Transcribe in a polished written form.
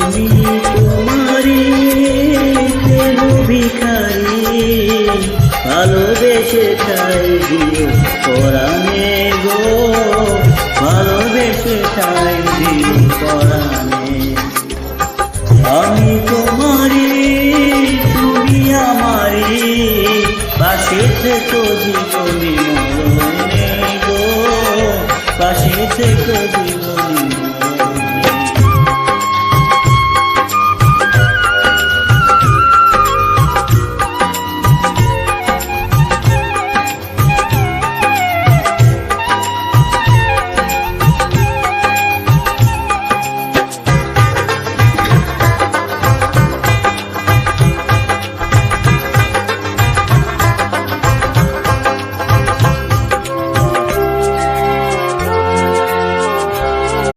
আমি তোমারই প্রেম ভিখারি, ভালোবেসে ঠাই দিও পরাণে গো, ভালোবেসে ঠাই দিও পরাণে। আমি তোমারই তুমি আমারই, পাশে থেকো জীবনে মরণে গো, পাশে থেকো জীবনে।